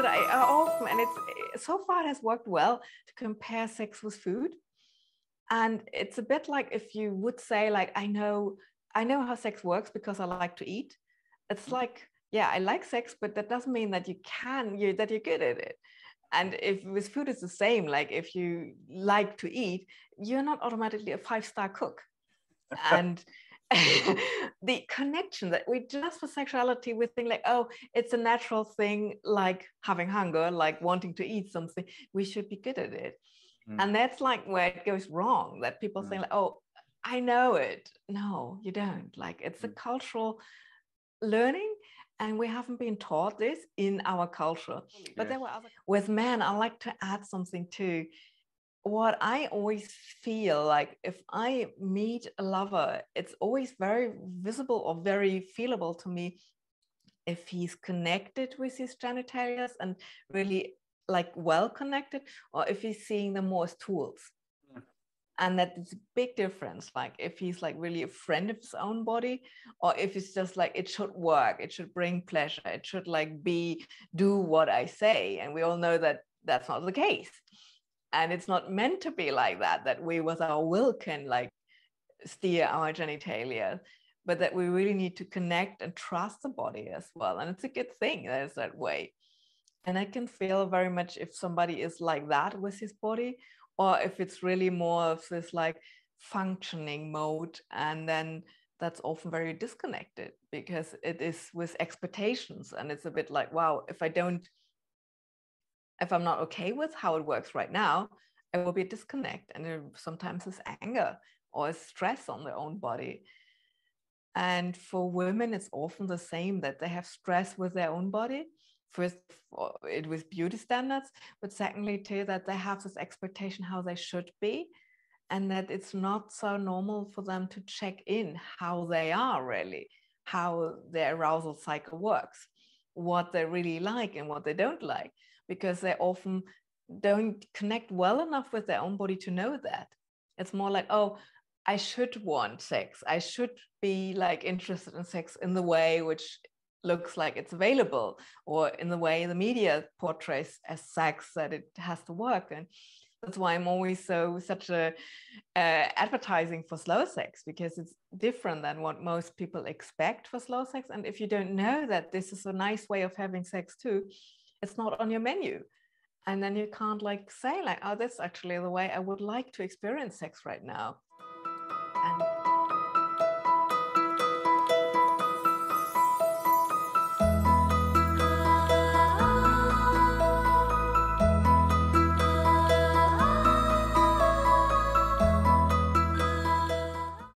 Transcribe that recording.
that I often, and it's so far it has worked well to compare sex with food. And it's a bit like if you would say, like, I know how sex works because I like to eat. It's like, yeah, I like sex, but that doesn't mean that that you're good at it. And if with food it's the same, like if you like to eat, you're not automatically a 5-star cook. And the connection that we just for sexuality, we think like, oh, it's a natural thing, like having hunger, like wanting to eat something, we should be good at it. And that's like where it goes wrong, that people say like, oh, I know it. No, you don't. Like, it's a cultural learning, and we haven't been taught this in our culture. But there were other, with men, I like to add something too. What I always feel like, if I meet a lover, it's always very visible or very feelable to me if he's connected with his genitalia and really like well connected, or if he's seeing them more as tools. And that is a big difference. Like if he's like really a friend of his own body, or if it's just like, it should work, it should bring pleasure, it should like do what I say. And we all know that that's not the case. And it's not meant to be like that, that we with our will can like steer our genitalia, but that we really need to connect and trust the body as well. And it's a good thing that it's that way. And I can feel very much if somebody is like that with his body, or if it's really more of this like functioning mode. And then that's often very disconnected because it is with expectations. And it's a bit like, wow, if I'm not okay with how it works right now, it will be a disconnect. And sometimes it's anger or stress on their own body. And for women, it's often the same, that they have stress with their own body. First, it was beauty standards, but secondly, too, that they have this expectation how they should be, and that it's not so normal for them to check in how they are really, how their arousal cycle works, what they really like and what they don't like, because they often don't connect well enough with their own body to know that. It's more like, oh, I should want sex. I should be like interested in sex in the way which looks like it's available, or in the way the media portrays as sex, that it has to work. And that's why I'm always such a advertising for slow sex, because it's different than what most people expect for slow sex. And if you don't know that this is a nice way of having sex too, it's not on your menu. And then you can't like say like, oh, that's actually the way I would like to experience sex right now.